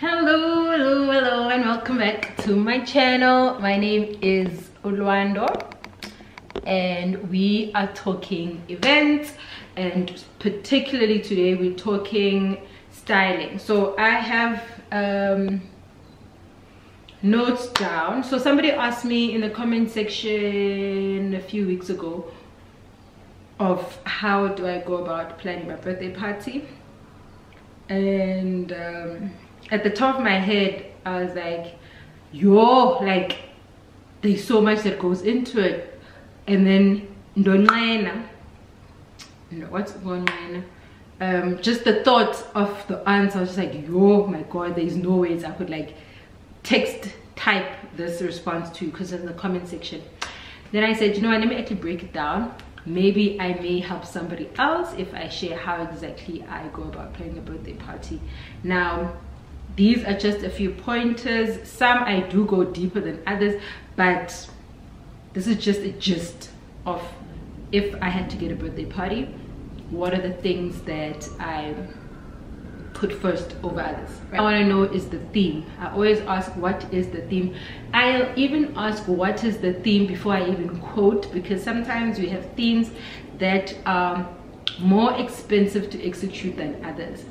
Hello, and welcome back to my channel. My name is Ulwando, and we are talking events, and particularly today we're talking styling. So I have notes down. So somebody asked me in the comment section a few weeks ago of how do I go about planning my birthday party, and at the top of my head I was like, yo, like there's so much that goes into it. And then what's going on, just the thought of the answer, I was just like, yo, my god, there's no ways I could like type this response to you because it's in the comment section. Then I said, you know what, let me actually break it down. Maybe I may help somebody else if I share how exactly I go about planning a birthday party. Now, these are just a few pointers. Some I do go deeper than others, but this is just a gist of if I had to get a birthday party, what are the things that I put first over others. Right? I want to know is the theme. I always ask, what is the theme? I'll even ask, what is the theme, before I even quote, because sometimes we have themes that are more expensive to execute than others.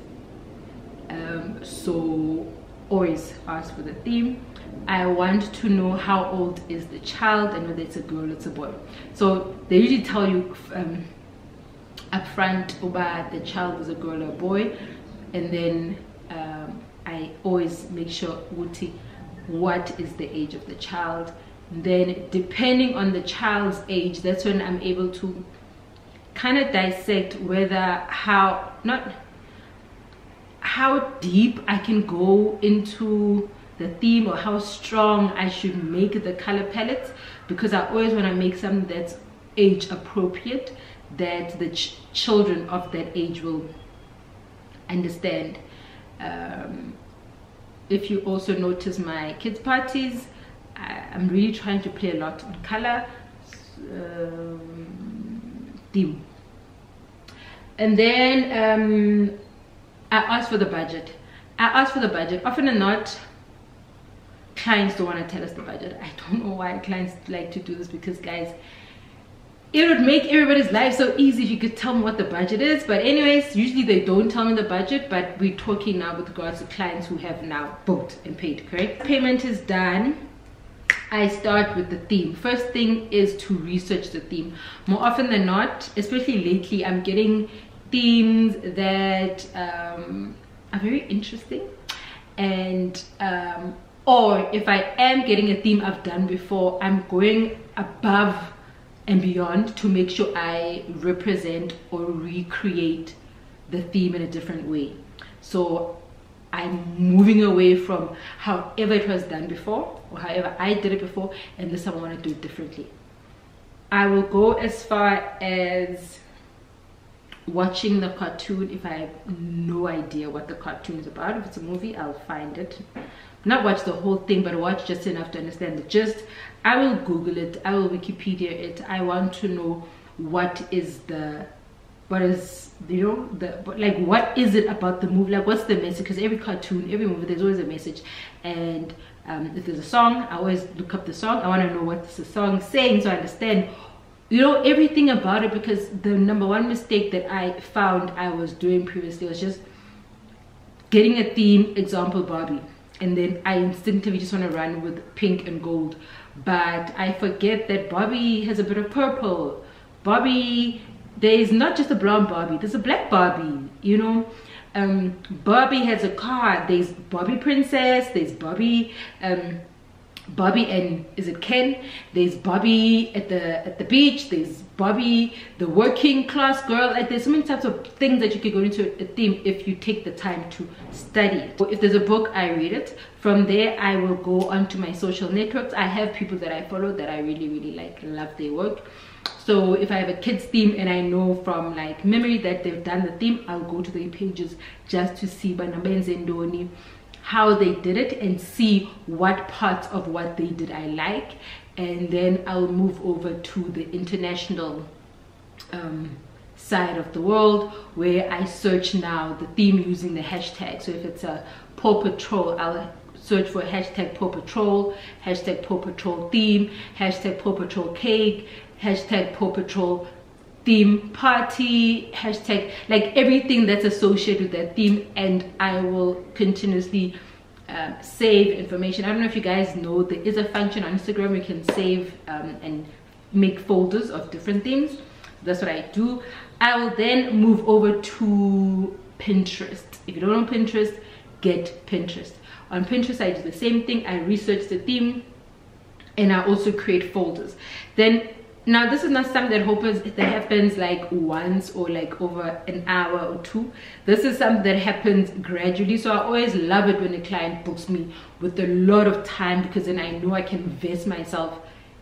So always ask for the theme. I want to know how old is the child, and whether it's a girl or it's a boy. So they usually tell you up front about the child is a girl or a boy, and then I always make sure what is the age of the child. Then depending on the child's age, that's when I'm able to kind of dissect whether how deep I can go into the theme, or how strong I should make the color palettes, because I always want to make something that's age appropriate, that the children of that age will understand. If you also notice my kids parties, I'm really trying to play a lot on color theme. And then I asked for the budget. Often than not, clients don't want to tell us the budget. I don't know why clients like to do this, because guys, it would make everybody's life so easy if you could tell me what the budget is. But anyways, usually they don't tell me the budget, but we're talking now with regards to clients who have now booked and paid, correct? Payment is done. I start with the theme. First thing is to research the theme. More often than not, especially lately, I'm getting themes that are very interesting, and or if I am getting a theme I've done before, I'm going above and beyond to make sure I represent or recreate the theme in a different way. So I'm moving away from however it was done before, or however I did it before, and this time I want to do it differently. I will go as far as watching the cartoon if I have no idea what the cartoon is about. If it's a movie, I'll find it. Not watch the whole thing, but watch just enough to understand the gist. I will Google it, I will Wikipedia it. I want to know what is what is it about the movie, like what's the message, because every cartoon, every movie, there's always a message. And if there's a song, I always look up the song. I want to know what the song is saying, so I understand, you know, everything about it. Because the number one mistake that I found I was doing previously was just getting a theme, example Barbie, and then I instinctively just want to run with pink and gold. But I forget that Barbie has a bit of purple. Barbie, there's not just a blonde Barbie, there's a black Barbie, you know. Barbie has a car. There's Barbie Princess, there's Barbie and is it Ken? There's Barbie at the beach, there's Barbie the working class girl. Like there's so many types of things that you could go into a theme if you take the time to study it. If there's a book, I read it. From there I will go onto my social networks. I have people that I follow that I really like, love their work. So if I have a kids theme and I know from like memory that they've done the theme, I'll go to their pages just to see how they did it and see what parts of what they did I like. And then I'll move over to the international side of the world, where I search now the theme using the hashtag. So if it's a Paw Patrol, I'll search for hashtag Paw Patrol, hashtag Paw Patrol theme, hashtag Paw Patrol cake, hashtag Paw Patrol theme party, hashtag, like everything that's associated with that theme, and I will continuously save information. I don't know if you guys know, there is a function on Instagram you can save and make folders of different themes. That's what I do. I will then move over to Pinterest. If you don't know Pinterest, get Pinterest. On Pinterest, I do the same thing. I research the theme and I also create folders. Then, now this is not something that happens like once or like over an hour or two. This is something that happens gradually. So I always love it when a client books me with a lot of time, because then I know I can invest myself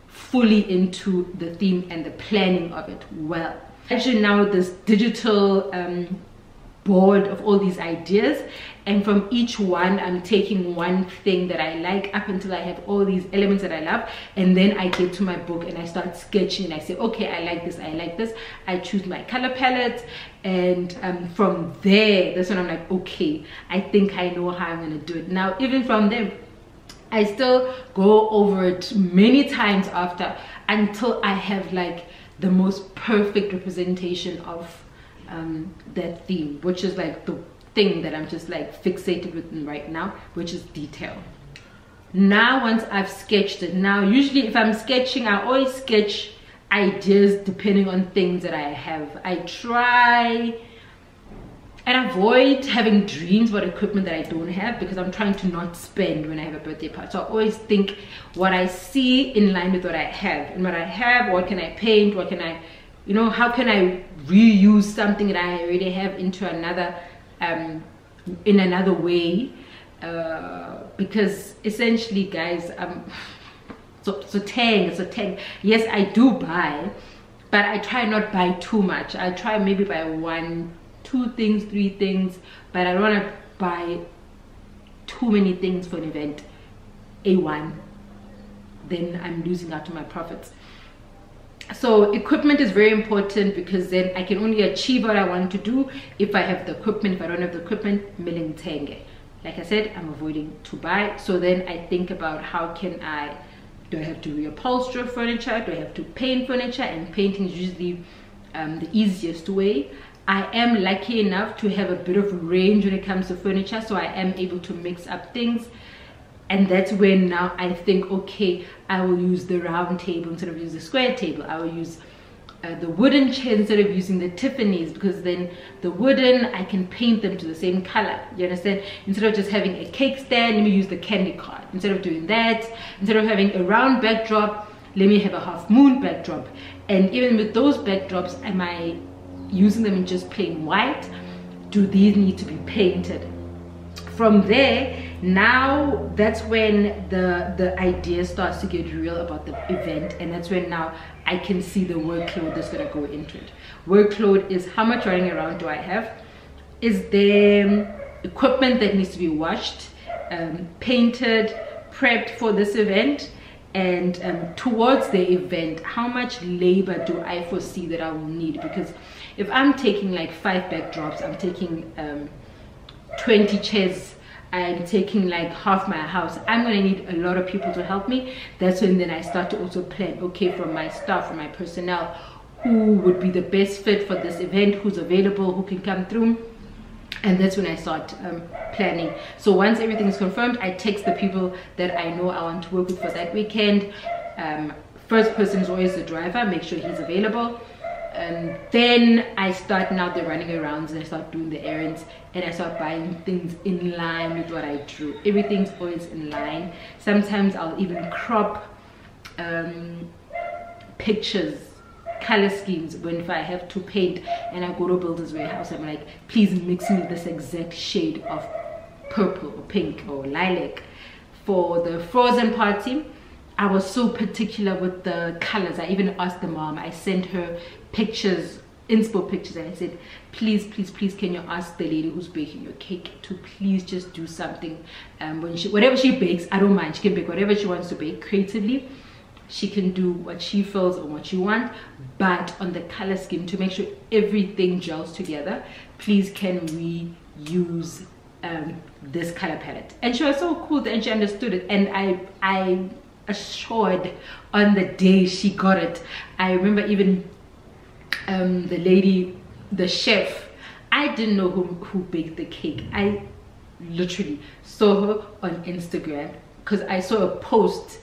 fully into the theme and the planning of it well. Actually, now this digital board of all these ideas, and from each one I'm taking one thing that I like up until I have all these elements that I love, and then I get to my book and I start sketching and I say, okay, I like this, I like this. I choose my color palette, and from there, that's when I'm like, okay, I think I know how I'm gonna do it. Now, even from there, I still go over it many times after until I have like the most perfect representation of that theme, which is like the thing that I'm just like fixated with right now, which is detail. Now, once I've sketched it, now usually if I'm sketching, I always sketch ideas depending on things that I have. I try and avoid having dreams about equipment that I don't have, because I'm trying to not spend when I have a birthday party. So I always think what I see in line with what I have, and what I have, what can I paint, what can I, you know, how can I reuse something that I already have into another in another way, because essentially, guys, so tang. Yes, I do buy, but I try not buy too much. I try maybe buy 1, 2 things, 3 things, but I don't want to buy too many things for an event. Then I'm losing out on my profits. So equipment is very important, because then I can only achieve what I want to do if I have the equipment. If I don't have the equipment, milling tenge. Like I said, I'm avoiding to buy. So then I think about, how can I, do I have to reupholster furniture? Do I have to paint furniture? And painting is usually the easiest way. I am lucky enough to have a bit of range when it comes to furniture, so I am able to mix up things. And that's when now I think, okay, I will use the round table instead of use the square table. I will use the wooden chair instead of using the Tiffany's, because then the wooden, I can paint them to the same color. You understand? Instead of just having a cake stand, let me use the candy card. Instead of doing that, instead of having a round backdrop, let me have a half moon backdrop. And even with those backdrops, am I using them in just plain white? Do these need to be painted? From there, now that's when the idea starts to get real about the event, and that's when now I can see the workload that's going to go into it. Workload is, how much running around do I have? Is there equipment that needs to be washed, painted, prepped for this event? And towards the event, how much labor do I foresee that I will need? Because if I'm taking like 5 backdrops, I'm taking 20 chairs, I'm taking like half my house, I'm gonna need a lot of people to help me. That's when then I start to also plan, okay, from my staff, from my personnel, who would be the best fit for this event, who's available, who can come through. And that's when I start planning. So once everything is confirmed, I text the people that I know I want to work with for that weekend. First person is always the driver, make sure he's available. And then I start now the running arounds, and I start doing the errands, and I start buying things in line with what I drew. Everything's always in line. Sometimes I'll even crop pictures, color schemes, when if I have to paint and I go to Builder's Warehouse, I'm like, please mix me this exact shade of purple or pink or lilac. For the Frozen party, I was so particular with the colors. I even asked the mom, I sent her pictures, inspo pictures, and I said, please, can you ask the lady who's baking your cake to please just do something, when whatever she bakes, I don't mind, she can bake whatever she wants to bake creatively. She can do what she feels or what she wants, but on the color scheme, to make sure everything gels together, please can we use this color palette. And she was so cool and she understood it, and I assured on the day she got it. I remember even the lady, the chef, I didn't know who baked the cake. I literally saw her on Instagram because I saw a post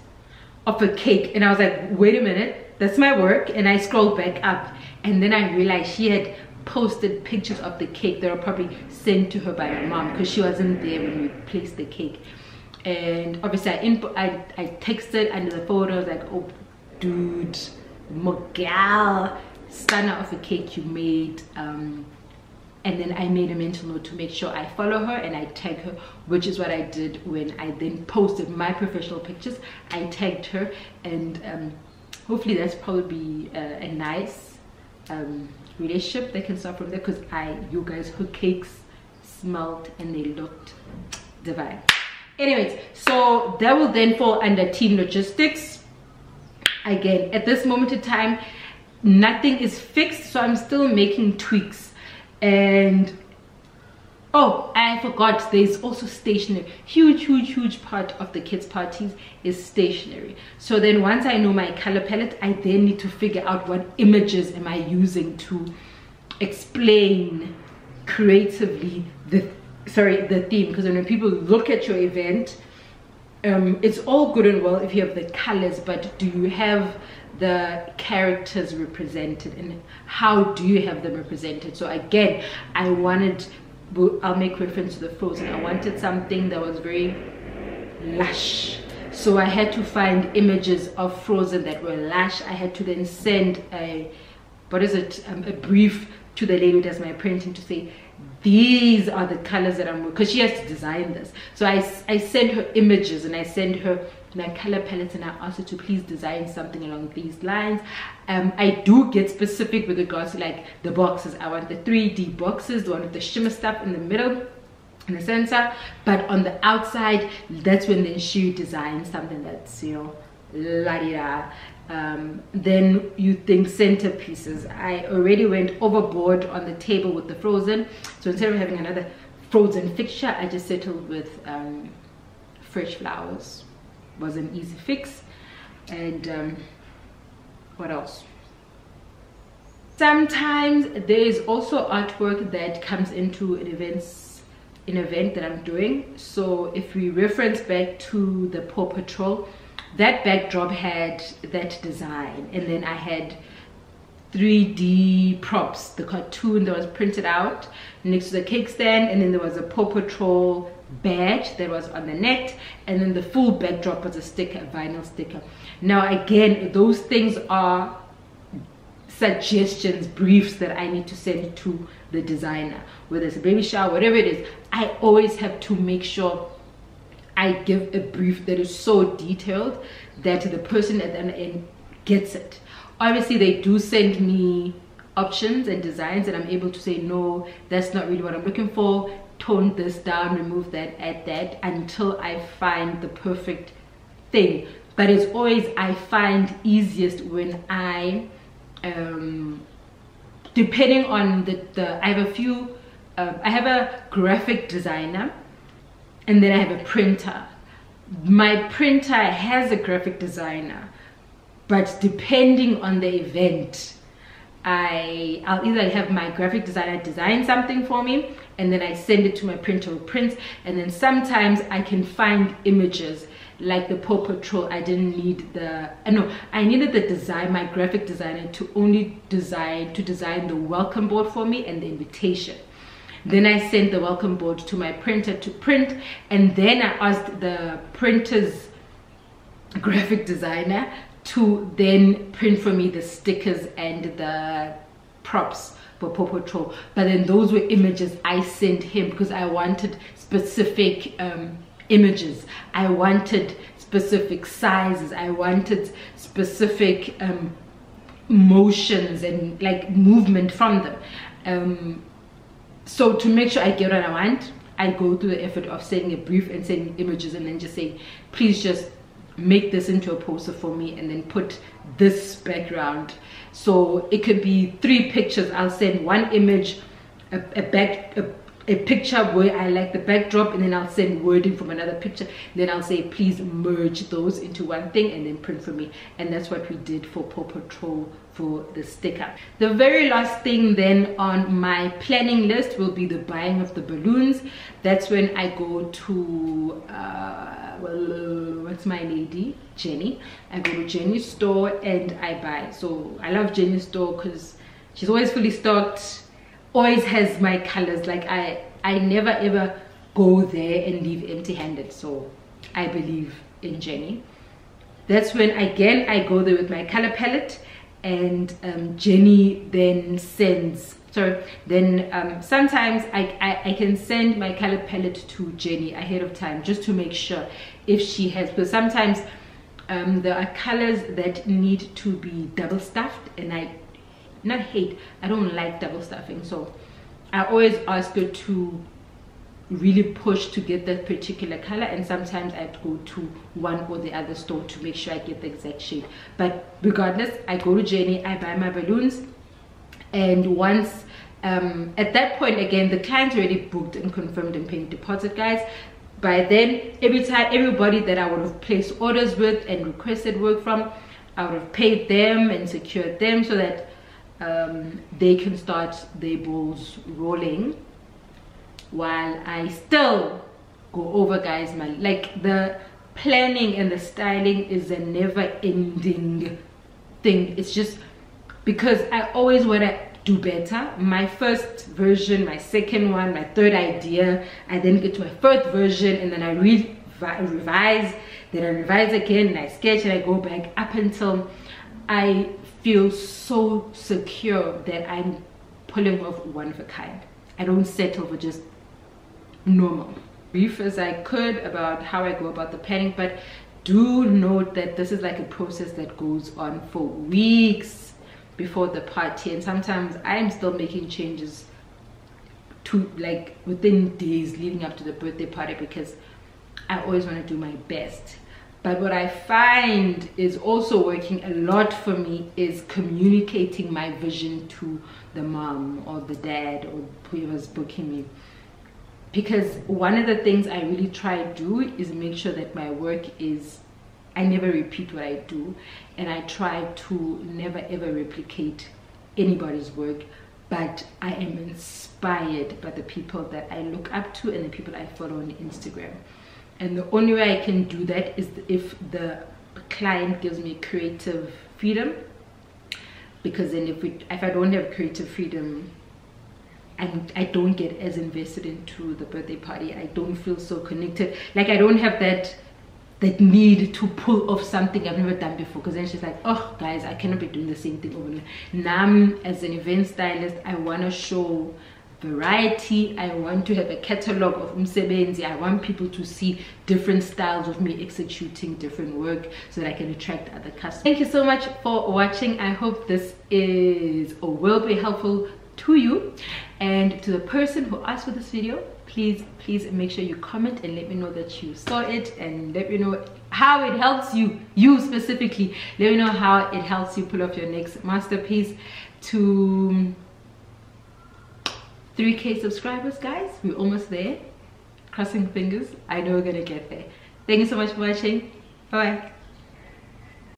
of a cake and I was like, wait a minute, that's my work. And I scrolled back up and then I realized she had posted pictures of the cake that were probably sent to her by her mom because she wasn't there when we placed the cake. And obviously I texted under the photo, I was like, oh dude, Mogal, stunner of a cake you made. And then I made a mental note to make sure I follow her and I tag her, which is what I did when I then posted my professional pictures. I tagged her, and hopefully that's probably a nice relationship that can start from there, because you guys, her cakes smelled and they looked divine. Anyways, so that will then fall under team logistics. Again, at this moment in time, nothing is fixed, so I'm still making tweaks. And oh, I forgot, there's also stationery. Huge part of the kids' parties is stationery. So then once I know my color palette, I then need to figure out what images am I using to explain creatively the theme. Because when people look at your event, it's all good and well if you have the colors, but do you have the characters represented, and how do you have them represented? So again, I'll make reference to the Frozen. I wanted something that was very lush, so I had to find images of Frozen that were lush. I had to then send a brief to the lady who does my printing to say, these are the colors that I'm, because she has to design this. So I sent her images and I sent her my color palette and I asked her to please design something along these lines. I do get specific with regards to like the boxes. I want the 3D boxes, the one with the shimmer stuff in the middle, in the center, but on the outside, that's when then she designs something that's, you know, la-di-da. Then you think centerpieces. I already went overboard on the table with the Frozen, so instead of having another Frozen fixture, I just settled with fresh flowers. Was an easy fix. And what else? Sometimes there is also artwork that comes into an event that I'm doing. So if we reference back to the Paw Patrol, that backdrop had that design, and then I had 3D props, the cartoon that was printed out next to the cake stand, and then there was a Paw Patrol badge that was on the neck, and then the full backdrop was a sticker, a vinyl sticker. Now again, those things are suggestions, briefs that I need to send to the designer, whether it's a baby shower, whatever it is. I always have to make sure I give a brief that is so detailed that the person at the end gets it. Obviously they do send me options and designs and I'm able to say, no, that's not really what I'm looking for, tone this down, remove that, add that, until I find the perfect thing. But it's always, I find easiest when I depending on I have a few I have a graphic designer and then I have a printer. My printer has a graphic designer, but depending on the event, I'll either have my graphic designer design something for me and then I send it to my printer who prints, and then sometimes I can find images like the Paw Patrol. I didn't need I needed the design, my graphic designer to only design the welcome board for me and the invitation. Then I sent the welcome board to my printer to print, and then I asked the printer's graphic designer to then print for me the stickers and the props for Paw Patrol. But then those were images I sent him because I wanted specific images. I wanted specific sizes. I wanted specific motions and like movement from them. So to make sure I get what I want, I go through the effort of sending a brief and sending images and then just say, please just make this into a poster for me and then put this background. So it could be 3 pictures. I'll send 1 image, a a picture where I like the backdrop, and then I'll send wording from another picture. Then I'll say please merge those into one thing and then print for me. And that's what we did for Paw Patrol for the sticker. The very last thing then on my planning list will be the buying of the balloons. That's when I go to what's my lady, Jenny. I go to Jenny's store and I buy. So I love Jenny's store because she's always fully stocked, always has my colors. Like I never ever go there and leave empty-handed. So I believe in Jenny. That's when again I go there with my color palette, and Jenny then sends, sometimes I can send my color palette to Jenny ahead of time just to make sure if she has, because sometimes there are colors that need to be double stuffed, and I don't like double stuffing. So I always ask her to really push to get that particular color, and sometimes I have to go to one or the other store to make sure I get the exact shade. But regardless, I go to Jenny, I buy my balloons, and once at that point again the client's already booked and confirmed and paying deposit, guys. By then, everybody that I would have placed orders with and requested work from, I would have paid them and secured them so that they can start their balls rolling, while I still go over, guys, the planning and the styling is a never-ending thing. It's just because I always want to do better. My first version, my second one, my third idea, I then get to a fourth version, and then I revise, then I revise again, and I sketch, and I go back up until I feel so secure that I'm pulling off one of a kind. I don't settle for just normal. Brief as I could about how I go about the planning, but do note that this is like a process that goes on for weeks before the party, and sometimes I'm still making changes to like within days leading up to the birthday party, because I always want to do my best. But what I find is also working a lot for me is communicating my vision to the mom or the dad or whoever's booking me. Because one of the things I really try to do is make sure that my work is, I never repeat what I do, and I try to never ever replicate anybody's work, but I am inspired by the people that I look up to and the people I follow on Instagram. And the only way I can do that is if the client gives me creative freedom, because then if I don't have creative freedom, and I don't get as invested into the birthday party, I don't feel so connected. Like I don't have that need to pull off something I've never done before, because then she's like, oh guys, I cannot be doing the same thing over and over. Now as an event stylist, I want to show variety. I want to have a catalog of umsebenzi. I want people to see different styles of me executing different work so that I can attract other customers. Thank you so much for watching. I hope this is or will be helpful to you. And to the person who asked for this video, please make sure you comment and let me know that you saw it, and let me know how it helps you specifically. Let me know how it helps you pull off your next masterpiece. To 3K subscribers, guys, we're almost there. Crossing fingers, I know we're gonna get there. Thank you so much for watching. Bye bye.